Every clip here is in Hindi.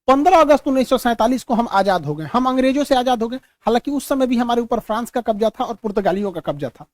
15 अगस्त 1947 को हम आजाद हो गए, हम अंग्रेजों से आजाद हो गए। हालांकि उस समय भी हमारे ऊपर फ्रांस का कब्जा था और पुर्तगालियों का कब्जा था।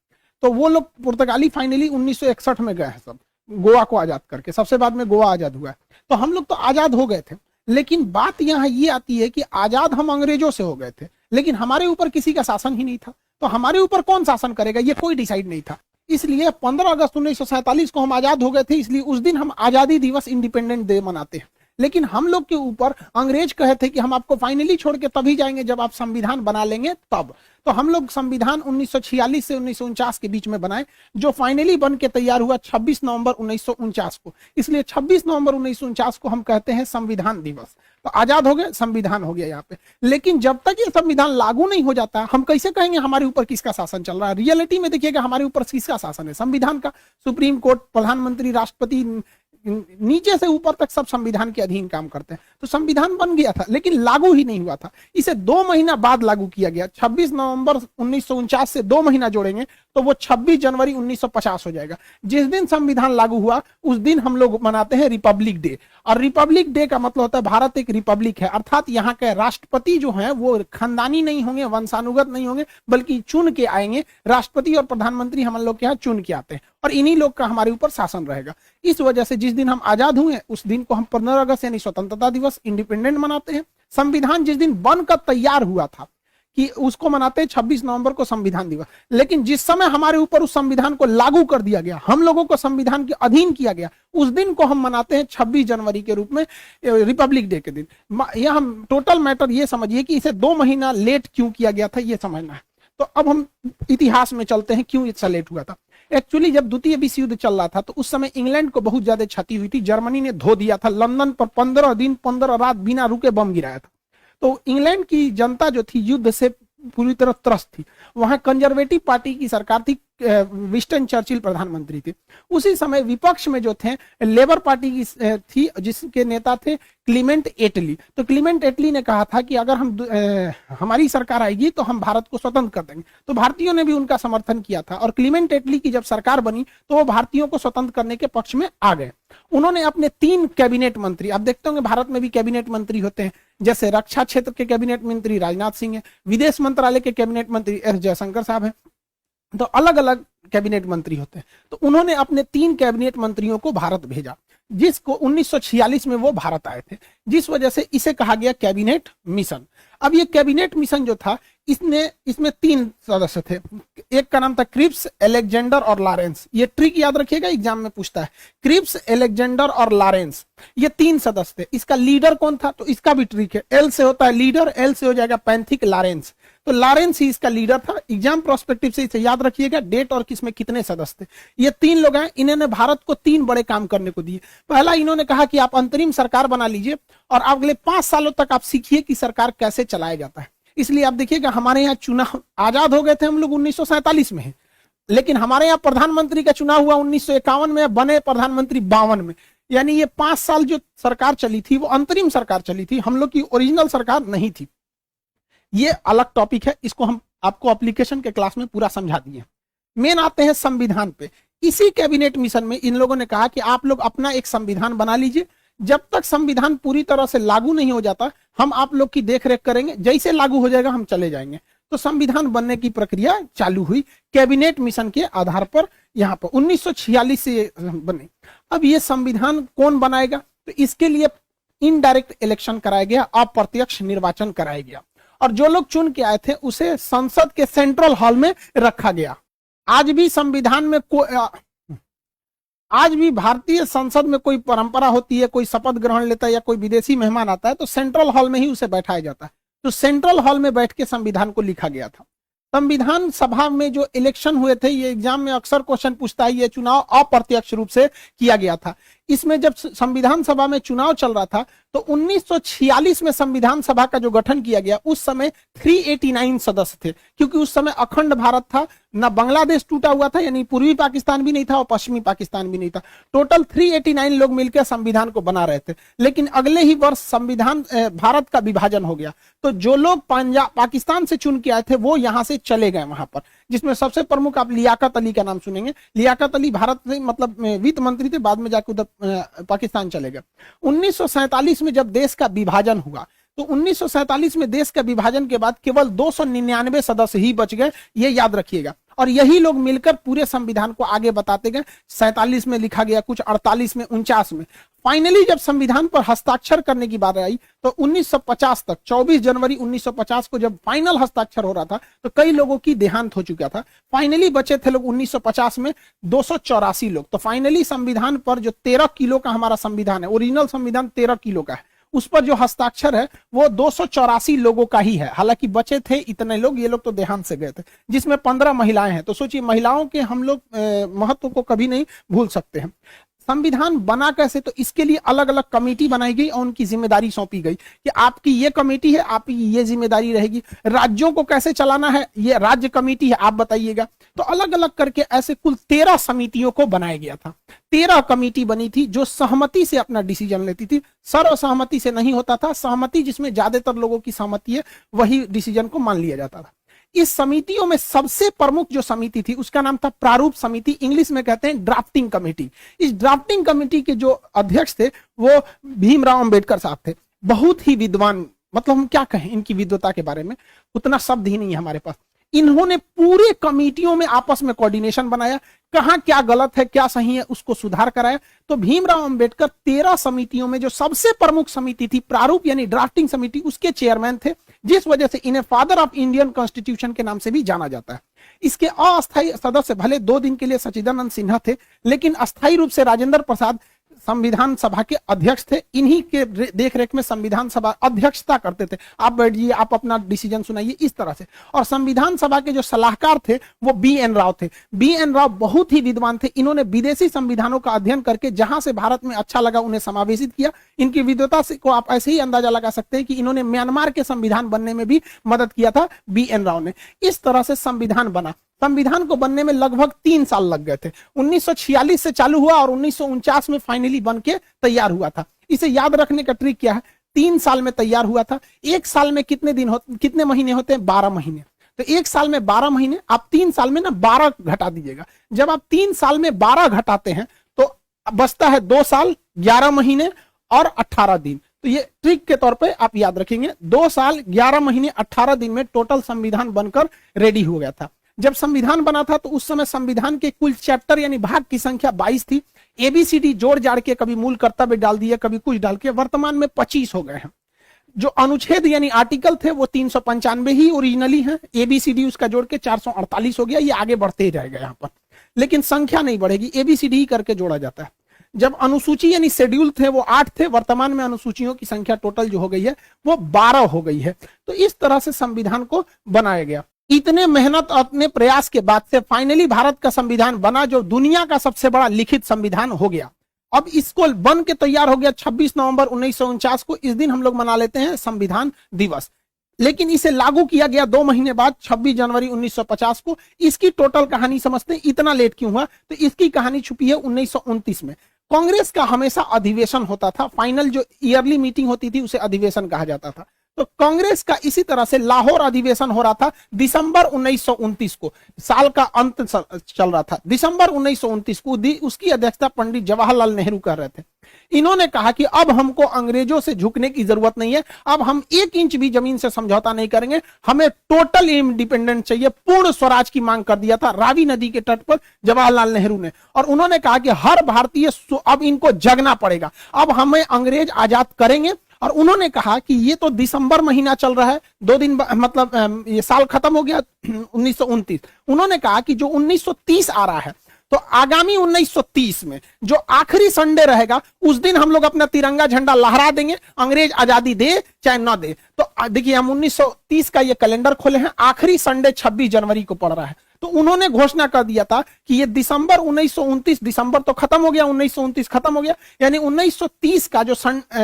तो वो लोग पुर्तगाली फाइनली 1961 में गए हैं सब, गोवा को आजाद करके, सबसे बाद में गोवा आजाद हुआ है। तो हम लोग तो आजाद हो गए थे, लेकिन बात यहाँ ये आती है कि आजाद हम अंग्रेजों से हो गए थे, लेकिन हमारे ऊपर किसी का शासन ही नहीं था। तो हमारे ऊपर कौन शासन करेगा, ये कोई डिसाइड नहीं था। इसलिए 15 अगस्त 1947 को हम आजाद हो गए थे, इसलिए उस दिन हम आजादी दिवस, इंडिपेंडेंट डे मनाते हैं। लेकिन हम लोग के ऊपर अंग्रेज कहे थे कि हम आपको फाइनली छोड़ के तभी जाएंगे जब आप संविधान बना लेंगे तब। तो हम लोग संविधान 1946 से 1949 के बीच में बनाए, जो फाइनली बन के तैयार हुआ 26 नवंबर 1949 को। इसलिए 26 नवंबर 1949 को हम कहते हैं संविधान दिवस। तो आजाद हो गए, संविधान हो गया यहाँ पे। लेकिन जब तक ये संविधान लागू नहीं हो जाता, हम कैसे कहेंगे हमारे ऊपर किसका शासन चल रहा है। रियलिटी में देखिएगा हमारे ऊपर किसका शासन है, संविधान का। सुप्रीम कोर्ट, प्रधानमंत्री, राष्ट्रपति, नीचे से ऊपर तक सब संविधान के अधीन काम करते हैं। तो संविधान बन गया था लेकिन लागू ही नहीं हुआ था। इसे 2 महीना बाद लागू किया गया। 26 नवंबर 1949 से 2 महीना जोड़ेंगे तो वो 26 जनवरी 1950 हो जाएगा। जिस दिन संविधान लागू हुआ उस दिन हम लोग मनाते हैं रिपब्लिक डे। और रिपब्लिक डे का मतलब होता है भारत एक रिपब्लिक है, अर्थात यहाँ के राष्ट्रपति जो हैं वो खानदानी नहीं होंगे, वंशानुगत नहीं होंगे, बल्कि चुन के आएंगे। राष्ट्रपति और प्रधानमंत्री हम लोग के यहाँ चुन के आते हैं और इन्हीं लोग का हमारे ऊपर शासन रहेगा। इस वजह से जिस दिन हम आजाद हुए उस दिन को हम 15 अगस्त यानी स्वतंत्रता दिवस, इंडिपेंडेंट मनाते हैं। संविधान जिस दिन बनकर तैयार हुआ था कि उसको मनाते हैं 26 नवंबर को संविधान दिवस। लेकिन जिस समय हमारे ऊपर उस संविधान को लागू कर दिया गया, हम लोगों को संविधान के अधीन किया गया, उस दिन को हम मनाते हैं 26 जनवरी के रूप में, रिपब्लिक डे के दिन। यह हम टोटल मैटर ये समझिए कि इसे 2 महीना लेट क्यों किया गया था, ये समझना है। तो अब हम इतिहास में चलते हैं, क्यों इतना लेट हुआ था। एक्चुअली जब द्वितीय विश्व युद्ध चल रहा था तो उस समय इंग्लैंड को बहुत ज्यादा क्षति हुई थी। जर्मनी ने धो दिया था, लंदन पर 15 दिन 15 रात बिना रुके बम गिराया था। तो इंग्लैंड की जनता जो थी युद्ध से पूरी तरह त्रस्त थी। वहां कंजर्वेटिव पार्टी की सरकार थी, विंस्टन चर्चिल प्रधानमंत्री थे। उसी समय विपक्ष में जो थे लेबर पार्टी की थी, जिसके नेता थे क्लीमेंट एटली। तो क्लीमेंट एटली ने कहा था कि अगर हमारी सरकार आएगी तो हम भारत को स्वतंत्र कर देंगे। तो भारतीयों ने भी उनका समर्थन किया था और क्लीमेंट एटली की जब सरकार बनी तो वो भारतीयों को स्वतंत्र करने के पक्ष में आ गए। उन्होंने अपने 3 कैबिनेट मंत्री, आप देखते होंगे भारत में भी कैबिनेट मंत्री होते हैं, जैसे रक्षा क्षेत्र के कैबिनेट मंत्री राजनाथ सिंह है, विदेश मंत्रालय के कैबिनेट मंत्री एस जयशंकर साहब है। तो अलग अलग कैबिनेट मंत्री होते हैं। तो उन्होंने अपने 3 कैबिनेट मंत्रियों को भारत भेजा, जिसको 1946 में वो भारत आए थे, जिस वजह से इसे कहा गया कैबिनेट मिशन। अब ये कैबिनेट मिशन जो था इसमें 3 सदस्य थे। एक का नाम था क्रिप्स, अलेक्जेंडर और लॉरेंस। ये ट्रिक याद रखिएगा, एग्जाम में पूछता है। क्रिप्स, अलेक्जेंडर और लॉरेंस, ये 3 सदस्य थे। इसका लीडर कौन था, तो इसका भी ट्रिक है। एल से होता है लीडर, एल से हो जाएगा पैंथिक, लॉरेंस। तो लॉरेंस ही इसका लीडर था। एग्जाम प्रोस्पेक्टिव से इसे याद रखिएगा, डेट और किसमें कितने सदस्य थे। ये 3 लोग हैं, इन्होंने भारत को 3 बड़े काम करने को दिए। पहला, इन्होंने कहा कि आप अंतरिम सरकार बना लीजिए और अगले 5 सालों तक आप सीखिए कि सरकार कैसे चलाया जाता है। इसलिए आप देखिएगा हमारे यहाँ चुनाव, आजाद हो गए थे हम लोग 1947 में, लेकिन हमारे यहाँ प्रधानमंत्री का चुनाव हुआ 1951 में, बने प्रधानमंत्री 52 में। यानी ये 5 साल जो सरकार चली थी वो अंतरिम सरकार चली थी, हम लोग की ओरिजिनल सरकार नहीं थी। ये अलग टॉपिक है, इसको हम आपको एप्लीकेशन के क्लास में पूरा समझा दिए। मेन आते हैं संविधान पे। इसी कैबिनेट मिशन में इन लोगों ने कहा कि आप लोग अपना एक संविधान बना लीजिए, जब तक संविधान पूरी तरह से लागू नहीं हो जाता हम आप लोग की देखरेख करेंगे, जैसे लागू हो जाएगा हम चले जाएंगे। तो संविधान बनने की प्रक्रिया चालू हुई कैबिनेट मिशन के आधार पर। यहाँ पर 1946 से बने। अब ये संविधान कौन बनाएगा, तो इसके लिए इनडायरेक्ट इलेक्शन कराया गया, अप्रत्यक्ष निर्वाचन कराया गया और जो लोग चुन के आए थे उसे संसद के सेंट्रल हॉल में रखा गया। आज भी संविधान में आज भी भारतीय संसद में कोई परंपरा होती है, कोई शपथ ग्रहण लेता है या कोई विदेशी मेहमान आता है तो सेंट्रल हॉल में ही उसे बैठाया जाता है। तो सेंट्रल हॉल में बैठ के संविधान को लिखा गया था। संविधान सभा में जो इलेक्शन हुए थे, ये एग्जाम में अक्सर क्वेश्चन पूछता है, ये चुनाव अप्रत्यक्ष रूप से किया गया था। इसमें जब संविधान सभा में चुनाव चल रहा था तो 1946 में संविधान सभा का जो गठन किया गया उस समय 389 सदस्य थे, क्योंकि उस समय अखंड भारत था, ना बांग्लादेश टूटा हुआ था, यानी पूर्वी पाकिस्तान भी नहीं था और पश्चिमी पाकिस्तान भी नहीं था। टोटल 389 लोग मिलकर संविधान को बना रहे थे। लेकिन अगले ही वर्ष संविधान भारत का विभाजन हो गया, तो जो लोग पाकिस्तान से चुन के आए थे वो यहाँ से चले गए वहां पर, जिसमें सबसे प्रमुख आप लियाकत अली का नाम सुनेंगे। लियाकत अली भारत से मतलब वित्त मंत्री थे, बाद में जाकर उधर पाकिस्तान चले गए। 1947 में जब देश का विभाजन हुआ तो 1947 में देश का विभाजन के बाद केवल 299 सदस्य ही बच गए, ये याद रखिएगा। और यही लोग मिलकर पूरे संविधान को आगे बताते गए। 47 में लिखा गया, कुछ 48 में, 49 में। फाइनली जब संविधान पर हस्ताक्षर करने की बात आई तो 1950 तक, 24 जनवरी 1950 को जब फाइनल हस्ताक्षर हो रहा था तो कई लोगों की देहांत हो चुका था। फाइनली बचे थे लोग 1950 में 284 लोग। तो फाइनली संविधान पर जो 13 किलो का हमारा संविधान है, ओरिजिनल संविधान 13 किलो का है, उस पर जो हस्ताक्षर है वो 284 लोगों का ही है। हालांकि बचे थे इतने लोग, ये लोग तो देहांत से गए थे, जिसमें 15 महिलाएं हैं। तो सोचिए, महिलाओं के हम लोग महत्व को कभी नहीं भूल सकते हैं। संविधान बना कैसे, तो इसके लिए अलग अलग कमेटी बनाई गई और उनकी जिम्मेदारी सौंपी गई कि आपकी ये कमेटी है, आपकी ये जिम्मेदारी रहेगी। राज्यों को कैसे चलाना है, ये राज्य कमेटी है, आप बताइएगा। तो अलग अलग करके ऐसे कुल 13 समितियों को बनाया गया था। 13 कमेटी बनी थी जो सहमति से अपना डिसीजन लेती थी, सर्वसहमति से नहीं होता था। सहमति जिसमें ज्यादातर लोगों की सहमति है, वही डिसीजन को मान लिया जाता था। इस समितियों में सबसे प्रमुख जो समिति थी उसका नाम था प्रारूप समिति, इंग्लिश में कहते हैं ड्राफ्टिंग कमेटी। इस ड्राफ्टिंग कमेटी के जो अध्यक्ष थे वो भीमराव अंबेडकर साहब थे। बहुत ही विद्वान, मतलब हम क्या कहें इनकी विद्वता के बारे में, उतना शब्द ही नहीं है हमारे पास। इन्होंने पूरे कमेटियों में आपस में कोऑर्डिनेशन बनाया, कहां क्या गलत है क्या सही है उसको सुधार कराया। तो भीमराव अंबेडकर 13 समितियों में जो सबसे प्रमुख समिति थी प्रारूप यानी ड्राफ्टिंग समिति, उसके चेयरमैन थे, जिस वजह से इन्हें फादर ऑफ इंडियन कॉन्स्टिट्यूशन के नाम से भी जाना जाता है। इसके अस्थायी सदस्य भले 2 दिन के लिए सच्चिदानंद सिन्हा थे, लेकिन अस्थायी रूप से राजेंद्र प्रसाद संविधान सभा के अध्यक्ष थे। इन्हीं के देखरेख में संविधान सभा अध्यक्षता करते थे। आप बैठिए, आप अपना डिसीजन सुनाइए, इस तरह से। और संविधान सभा के जो सलाहकार थे वो बी.एन. राव थे। बी.एन. राव बहुत ही विद्वान थे। इन्होंने विदेशी संविधानों का अध्ययन करके जहां से भारत में अच्छा लगा उन्हें समावेशित किया। इनकी विद्वता से को आप ऐसे ही अंदाजा लगा सकते हैं कि इन्होंने म्यांमार के संविधान बनने में भी मदद किया था बी.एन. राव ने। इस तरह से संविधान बना। संविधान को बनने में लगभग 3 साल लग गए थे। 1946 से चालू हुआ और 1949 में फाइनली बन के तैयार हुआ था। इसे याद रखने का ट्रिक क्या है, 3 साल में तैयार हुआ था। 1 साल में कितने महीने होते हैं, 12 महीने। तो 1 साल में 12 महीने, आप 3 साल में ना 12 घटा दीजिएगा। जब आप 3 साल में 12 घटाते हैं तो बचता है 2 साल 11 महीने और 18 दिन। तो ये ट्रिक के तौर पे आप याद रखेंगे। 2 साल 11 महीने 18 दिन में टोटल संविधान बनकर रेडी हो गया था। जब संविधान बना था तो उस समय संविधान के कुल चैप्टर यानी भाग की संख्या 22 थी। एबीसीडी जोड़ जाड़ के कभी मूल कर्तव्य डाल दिया, कभी कुछ डाल के वर्तमान में 25 हो गए हैं। जो अनुच्छेद यानी आर्टिकल थे वो 395 ही ओरिजिनली हैं। एबीसीडी उसका जोड़ के 448 हो गया। ये आगे बढ़ते ही जाएगा यहाँ पर, लेकिन संख्या नहीं बढ़ेगी, एबीसीडी ही करके जोड़ा जाता है। जब अनुसूची यानी शेड्यूल थे वो 8 थे। वर्तमान में अनुसूचियों की संख्या टोटल जो हो गई है वो 12 हो गई है। तो इस तरह से संविधान को बनाया गया। इतने मेहनत अपने प्रयास के बाद से फाइनली भारत का संविधान बना, जो दुनिया का सबसे बड़ा लिखित संविधान हो गया। अब इसको बन के तैयार हो गया 26 नवंबर 1949 को। इस दिन हम लोग मना लेते हैं संविधान दिवस। लेकिन इसे लागू किया गया 2 महीने बाद 26 जनवरी 1950 को। इसकी टोटल कहानी समझते हैं, इतना लेट क्यों हुआ, तो इसकी कहानी छुपी है 1929 में। कांग्रेस का हमेशा अधिवेशन होता था। फाइनल जो ईयरली मीटिंग होती थी उसे अधिवेशन कहा जाता था। तो कांग्रेस का इसी तरह से लाहौर अधिवेशन हो रहा था दिसंबर 1929 को। साल का अंत चल रहा था। दिसंबर 1929 को उसकी अध्यक्षता पंडित जवाहरलाल नेहरू कर रहे थे। इन्होंने कहा कि अब हमको अंग्रेजों से झुकने की जरूरत नहीं है, अब हम 1 इंच भी जमीन से समझौता नहीं करेंगे, हमें टोटल इंडिपेंडेंट चाहिए। पूर्ण स्वराज की मांग कर दिया था रावी नदी के तट पर जवाहरलाल नेहरू ने। और उन्होंने कहा कि हर भारतीय अब इनको जगना पड़ेगा, अब हमें अंग्रेज आजाद करेंगे। और उन्होंने कहा कि ये तो दिसंबर महीना चल रहा है, 2 दिन मतलब ये साल खत्म हो गया 1929। उन्होंने कहा कि जो 1930 आ रहा है तो आगामी 1930 में जो आखिरी संडे रहेगा उस दिन हम लोग अपना तिरंगा झंडा लहरा देंगे, अंग्रेज आजादी दे चाहे ना दे। तो देखिए हम 1930 का ये कैलेंडर खोले हैं, आखिरी संडे 26 जनवरी को पड़ रहा है। तो उन्होंने घोषणा कर दिया था कि ये दिसंबर 1929, दिसंबर तो खत्म हो गया, 1929 खत्म हो गया, यानी 1930 का जो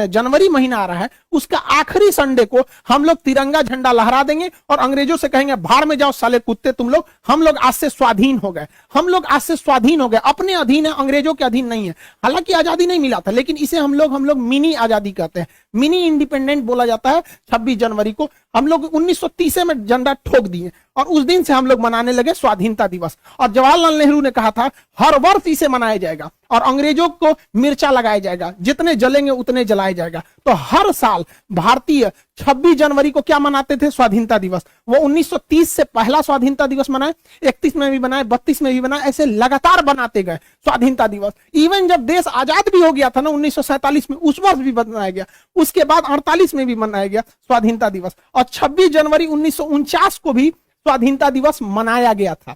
जनवरी महीना आ रहा है उसका आखिरी संडे को हम लोग तिरंगा झंडा लहरा देंगे और अंग्रेजों से कहेंगे भाड़ में जाओ साले कुत्ते तुम लोग, हम लोग आज से स्वाधीन हो गए, हम लोग आज से स्वाधीन हो गए, अपने अधीन है, अंग्रेजों के अधीन नहीं है। हालांकि आजादी नहीं मिला था, लेकिन इसे हम लोग मिनी आजादी कहते हैं, मिनी इंडिपेंडेंट बोला जाता है। 26 जनवरी को हम लोग 1930 में झंडा ठोक दिए और उस दिन से हम लोग मनाने लगे स्वाधीनता दिवस। और जवाहरलाल नेहरू ने कहा था हर वर्ष इसे मनाया जाएगा और अंग्रेजों को मिर्चा लगाया जाएगा, जितने जलेंगे उतने जलाया जाएगा। तो हर साल भारतीय 26 जनवरी को क्या मनाते थे? स्वाधीनता दिवस। वो 1930 से पहला स्वाधीनता दिवस मनाए, 31 में भी बनाए, 32 में भी बनाए, ऐसे लगातार बनाते गए स्वाधीनता दिवस। इवन जब देश आजाद भी हो गया था ना 1947 में, उस वर्ष भी बनाया गया, उसके बाद 48 में भी मनाया गया स्वाधीनता दिवस, और 26 जनवरी 1949 को भी स्वाधीनता दिवस मनाया गया था।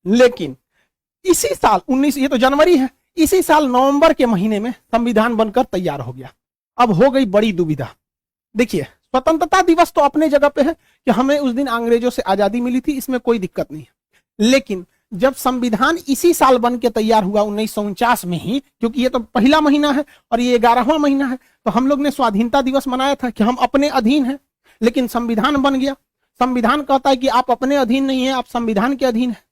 लेकिन इसी साल 19, ये तो जनवरी है, इसी साल नवंबर के महीने में संविधान बनकर तैयार हो गया। अब हो गई बड़ी दुविधा। देखिए, स्वतंत्रता दिवस तो अपने जगह पे है कि हमें उस दिन अंग्रेजों से आजादी मिली थी, इसमें कोई दिक्कत नहीं है। लेकिन जब संविधान इसी साल बन के तैयार हुआ 1949 में ही, क्योंकि ये तो पहला महीना है और ये 11वां महीना है, तो हम लोग ने स्वाधीनता दिवस मनाया था कि हम अपने अधीन हैं। लेकिन संविधान बन गया, संविधान कहता है कि आप अपने अधीन नहीं है, आप संविधान के अधीन है।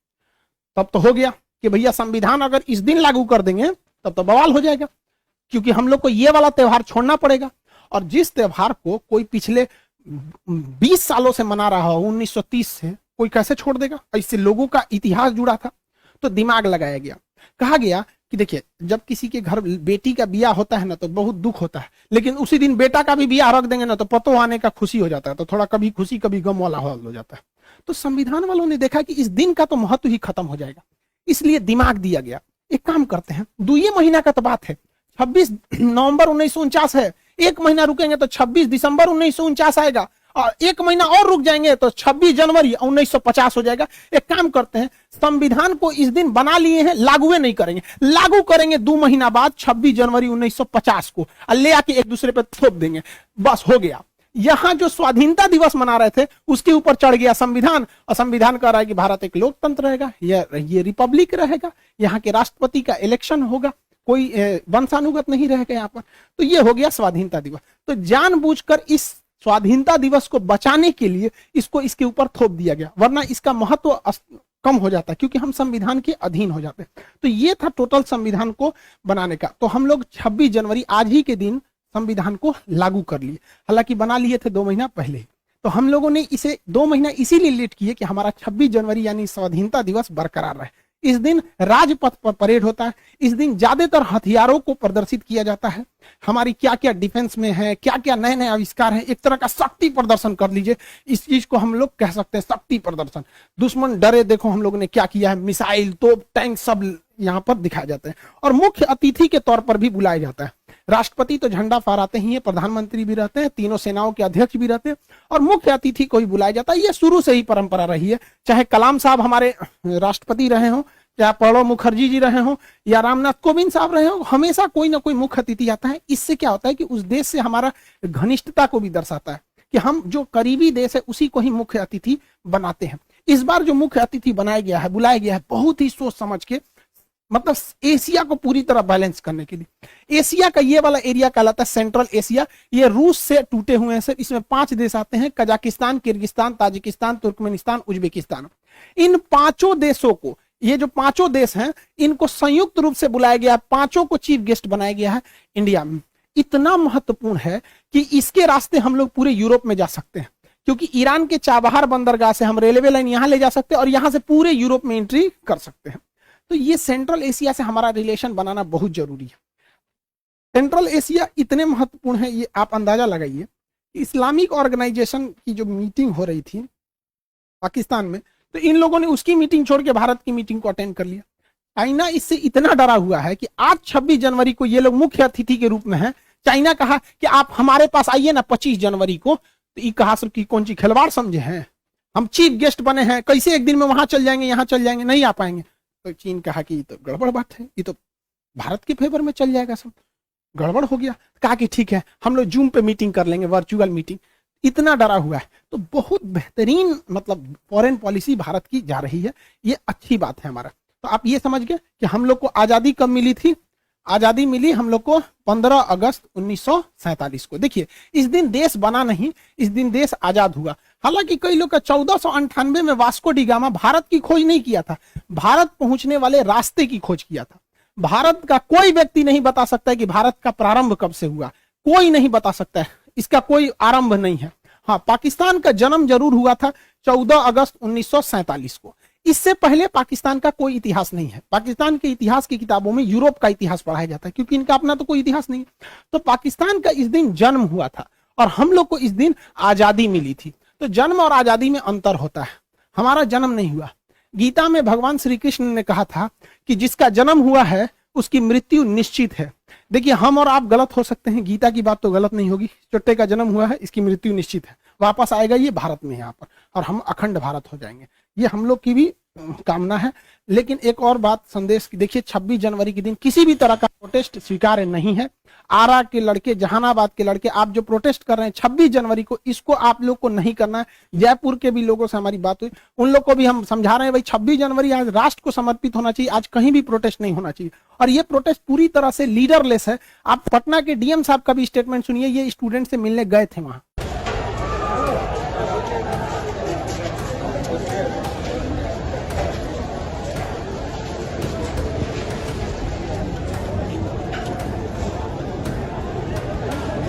तब तो हो गया कि भैया संविधान अगर इस दिन लागू कर देंगे तब तो बवाल हो जाएगा, क्योंकि हम लोग को ये वाला त्योहार छोड़ना पड़ेगा। और जिस त्योहार को कोई पिछले 20 सालों से मना रहा हो 1930 से, कोई कैसे छोड़ देगा? इससे लोगों का इतिहास जुड़ा था। तो दिमाग लगाया गया, कहा गया कि देखिए, जब किसी के घर बेटी का बियाह होता है ना तो बहुत दुख होता है, लेकिन उसी दिन बेटा का भी बियाह रख देंगे ना तो पतो आने का खुशी हो जाता है, तो थोड़ा कभी खुशी कभी गम वाला हो जाता है। तो संविधान वालों ने देखा कि इस दिन का तो महत्व ही खत्म हो जाएगा, इसलिए दिमाग दिया गया, एक काम करते हैं, 2 महीना का तो बात है, 26 नवंबर 1949 है, एक महीना रुकेंगे तो 26 दिसंबर 1949 आएगा, और एक महीना और रुक जाएंगे तो 26 जनवरी 1950 हो जाएगा। एक काम करते हैं, संविधान को इस दिन बना लिए हैं, लागू नहीं करेंगे, लागू करेंगे 2 महीना बाद 26 जनवरी 1950 को, और ले आके एक दूसरे पे थोप देंगे, बस हो गया। यहां जो स्वाधीनता दिवस मना रहे थे उसके ऊपर चढ़ गया संविधान, और संविधान कह रहा है कि भारत एक लोकतंत्र रहेगा, ये रिपब्लिक रहेगा, यहाँ के राष्ट्रपति का इलेक्शन होगा, कोई वंशानुगत नहीं रहेगा यहाँ पर। तो ये हो गया स्वाधीनता दिवस। तो जानबूझकर इस स्वाधीनता दिवस को बचाने के लिए इसको इसके ऊपर थोप दिया गया, वरना इसका महत्व कम हो जाता, क्योंकि हम संविधान के अधीन हो जाते। तो ये था टोटल संविधान को बनाने का। तो हम लोग 26 जनवरी आज ही के दिन संविधान को लागू कर लिए, हालांकि बना लिए थे 2 महीना पहले। तो हम लोगों ने इसे 2 महीना इसीलिए लेट किए कि हमारा 26 जनवरी यानी स्वाधीनता दिवस बरकरार रहे। इस दिन राजपथ पर परेड होता है, इस दिन ज्यादातर हथियारों को प्रदर्शित किया जाता है, हमारी क्या क्या डिफेंस में है, क्या क्या नए नए आविष्कार है, एक तरह का शक्ति प्रदर्शन कर लीजिए, इस चीज को हम लोग कह सकते हैं शक्ति प्रदर्शन। दुश्मन डरे, देखो हम लोग ने क्या किया है, मिसाइल, तोप, टैंक सब यहाँ पर दिखाए जाते हैं। और मुख्य अतिथि के तौर पर भी बुलाया जाता है। राष्ट्रपति तो झंडा फहराते ही है, प्रधानमंत्री भी रहते हैं, तीनों सेनाओं के अध्यक्ष भी रहते हैं, और मुख्य अतिथि को भी बुलाया जाता है। ये शुरू से ही परंपरा रही है, चाहे कलाम साहब हमारे राष्ट्रपति रहे हों, या प्रणब मुखर्जी जी रहे हों, या रामनाथ कोविंद साहब रहे हों, हमेशा कोई ना कोई मुख्य अतिथि आता है। इससे क्या होता है कि उस देश से हमारा घनिष्ठता को भी दर्शाता है कि हम जो करीबी देश है उसी को ही मुख्य अतिथि बनाते हैं। इस बार जो मुख्य अतिथि बनाया गया है, बुलाया गया है, बहुत ही सोच समझ के, मतलब एशिया को पूरी तरह बैलेंस करने के लिए। एशिया का ये वाला एरिया कहलाता है सेंट्रल एशिया, ये रूस से टूटे हुए हैं सर। इसमें 5 देश आते हैं, Kazakhstan, Kyrgyzstan, Tajikistan, Turkmenistan, Uzbekistan. इन 5 देशों को, ये जो 5 देश हैं, इनको संयुक्त रूप से बुलाया गया, 5 को चीफ गेस्ट बनाया गया है इंडिया में। इतना महत्वपूर्ण है कि इसके रास्ते हम लोग पूरे यूरोप में जा सकते हैं, क्योंकि ईरान के चाबहार बंदरगाह से हम रेलवे लाइन यहां ले जा सकते हैं और यहां से पूरे यूरोप में एंट्री कर सकते हैं। तो ये सेंट्रल एशिया से हमारा रिलेशन बनाना बहुत जरूरी है। सेंट्रल एशिया इतने महत्वपूर्ण है, ये आप अंदाजा लगाइए। इस्लामिक ऑर्गेनाइजेशन की जो मीटिंग हो रही थी पाकिस्तान में, तो इन लोगों ने उसकी मीटिंग छोड़ के भारत की मीटिंग को अटेंड कर लिया। चाइना इससे इतना डरा हुआ है कि आज 26 जनवरी को ये लोग मुख्य अतिथि के रूप में हैं। चाइना कहा कि आप हमारे पास आइए ना 25 जनवरी को, तो ये कहा सर कि कौन सी खिलवाड़ समझे हैं, हम चीफ गेस्ट बने हैं, कैसे एक दिन में वहां चल जाएंगे, यहाँ चल जाएंगे, नहीं आ पाएंगे। तो चीन कहा कि ये तो गड़बड़ बात है, ये तो भारत के फेवर में चल जाएगा, सब गड़बड़ हो गया। कहा कि ठीक है, हम लोग जूम पे मीटिंग कर लेंगे, वर्चुअल मीटिंग। इतना डरा हुआ है। तो बहुत बेहतरीन मतलब फॉरेन पॉलिसी भारत की जा रही है, ये अच्छी बात है हमारा। तो आप ये समझ गए कि हम लोग को आजादी कब मिली थी। आजादी मिली हम लोग को 15 अगस्त 1947 को। देखिए, इस दिन देश बना नहीं, इस दिन देश आजाद हुआ। हालांकि कई लोग का 1498 में वास्को डी गामा भारत की खोज नहीं किया था, भारत पहुंचने वाले रास्ते की खोज किया था। भारत का कोई व्यक्ति नहीं बता सकता है कि भारत का प्रारंभ कब से हुआ, कोई नहीं बता सकता है, इसका कोई आरंभ नहीं है। हाँ, पाकिस्तान का जन्म जरूर हुआ था, 14 अगस्त 1947 को। इससे पहले पाकिस्तान का कोई इतिहास नहीं है। पाकिस्तान के इतिहास की किताबों में यूरोप का इतिहास पढ़ाया जाता है, क्योंकि इनका अपना तो कोई इतिहास नहीं है। तो पाकिस्तान का इस दिन जन्म हुआ था और हम लोग को इस दिन आजादी मिली थी। तो जन्म और आजादी में अंतर होता है। हमारा जन्म नहीं हुआ। गीता में भगवान श्री कृष्ण ने कहा था कि जिसका जन्म हुआ है उसकी मृत्यु निश्चित है। देखिए, हम और आप गलत हो सकते हैं, गीता की बात तो गलत नहीं होगी। चुट्टे का जन्म हुआ है, इसकी मृत्यु निश्चित है, वापस आएगा ये भारत में यहाँ पर, और हम अखंड भारत हो जाएंगे। ये हम लोग की भी कामना है। लेकिन एक और बात संदेश की, देखिए 26 जनवरी के दिन किसी भी तरह का प्रोटेस्ट स्वीकार्य नहीं है। आरा के लड़के, जहानाबाद के लड़के, आप जो प्रोटेस्ट कर रहे हैं 26 जनवरी को, इसको आप लोग को नहीं करना है। जयपुर के भी लोगों से हमारी बात हुई, उन लोग को भी हम समझा रहे हैं, भाई 26 जनवरी आज राष्ट्र को समर्पित होना चाहिए, आज कहीं भी प्रोटेस्ट नहीं होना चाहिए। और ये प्रोटेस्ट पूरी तरह से लीडरलेस है। आप पटना के डीएम साहब का भी स्टेटमेंट सुनिए, ये स्टूडेंट से मिलने गए थे वहां।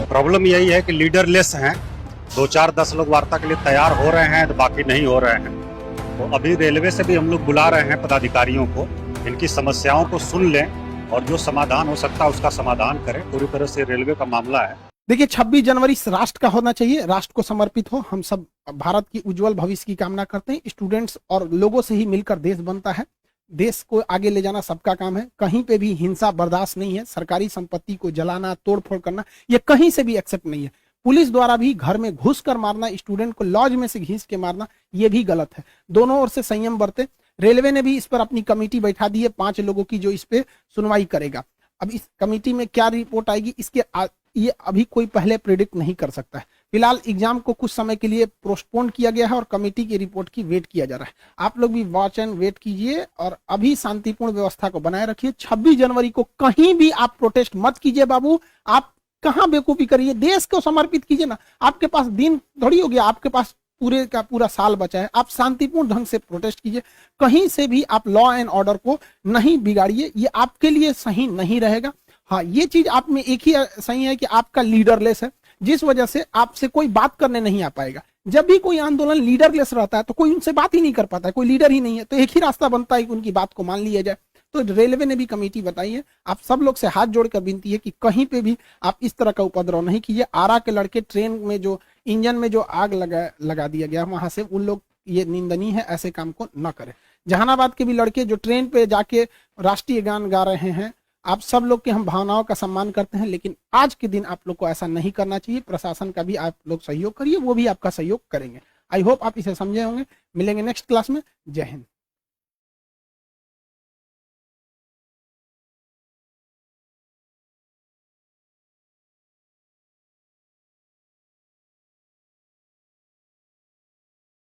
प्रॉब्लम यही है कि लीडरलेस हैं। 2-4-10 लोग वार्ता के लिए तैयार हो रहे हैं तो बाकी नहीं हो रहे हैं। तो अभी रेलवे से भी हम लोग बुला रहे हैं पदाधिकारियों को, इनकी समस्याओं को सुन लें और जो समाधान हो सकता है उसका समाधान करें। पूरी तरह से रेलवे का मामला है। देखिए 26 जनवरी राष्ट्र का होना चाहिए, राष्ट्र को समर्पित हो। हम सब भारत की उज्जवल भविष्य की कामना करते हैं। स्टूडेंट्स और लोगों से ही मिलकर देश बनता है। देश को आगे ले जाना सबका काम है। कहीं पे भी हिंसा बर्दाश्त नहीं है। सरकारी संपत्ति को जलाना, तोड़फोड़ करना, ये कहीं से भी एक्सेप्ट नहीं है। पुलिस द्वारा भी घर में घुस कर मारना, स्टूडेंट को लॉज में से घींच के मारना, ये भी गलत है। दोनों ओर से संयम बरते। रेलवे ने भी इस पर अपनी कमेटी बैठा दी है 5 लोगों की, जो इस पे सुनवाई करेगा। अब इस कमेटी में क्या रिपोर्ट आएगी, इसके ये अभी कोई पहले प्रेडिक्ट नहीं कर सकता है। फिलहाल एग्जाम को कुछ समय के लिए पोस्टपोन किया गया है और कमेटी की रिपोर्ट की वेट किया जा रहा है। आप लोग भी वॉच एंड वेट कीजिए और अभी शांतिपूर्ण व्यवस्था को बनाए रखिए। 26 जनवरी को कहीं भी आप प्रोटेस्ट मत कीजिए बाबू। आप कहाँ बेवकूफी करिए, देश को समर्पित कीजिए ना। आपके पास दिन थोड़ी हो गया, आपके पास पूरे का पूरा साल बचा है। आप शांतिपूर्ण ढंग से प्रोटेस्ट कीजिए। कहीं से भी आप लॉ एंड ऑर्डर को नहीं बिगाड़िए, ये आपके लिए सही नहीं रहेगा। हाँ, ये चीज आप में एक ही सही है कि आपका लीडरलेस है, जिस वजह से आपसे कोई बात करने नहीं आ पाएगा। जब भी कोई आंदोलन लीडरलेस रहता है तो कोई उनसे बात ही नहीं कर पाता है, कोई लीडर ही नहीं है। तो एक ही रास्ता बनता है कि उनकी बात को मान लिया जाए। तो रेलवे ने भी कमेटी बताई है। आप सब लोग से हाथ जोड़कर विनती है कि कहीं पे भी आप इस तरह का उपद्रव नहीं कीजिए। आरा के लड़के ट्रेन में जो इंजन में जो आग लगा दिया गया वहां से, उन लोग, ये निंदनीय है, ऐसे काम को न करें। जहानाबाद के भी लड़के जो ट्रेन पे जाके राष्ट्रीय गान गा रहे हैं, आप सब लोग की हम भावनाओं का सम्मान करते हैं, लेकिन आज के दिन आप लोग को ऐसा नहीं करना चाहिए। प्रशासन का भी आप लोग सहयोग करिए, वो भी आपका सहयोग करेंगे। आई होप आप इसे समझे होंगे। मिलेंगे नेक्स्ट क्लास में। जय हिंद।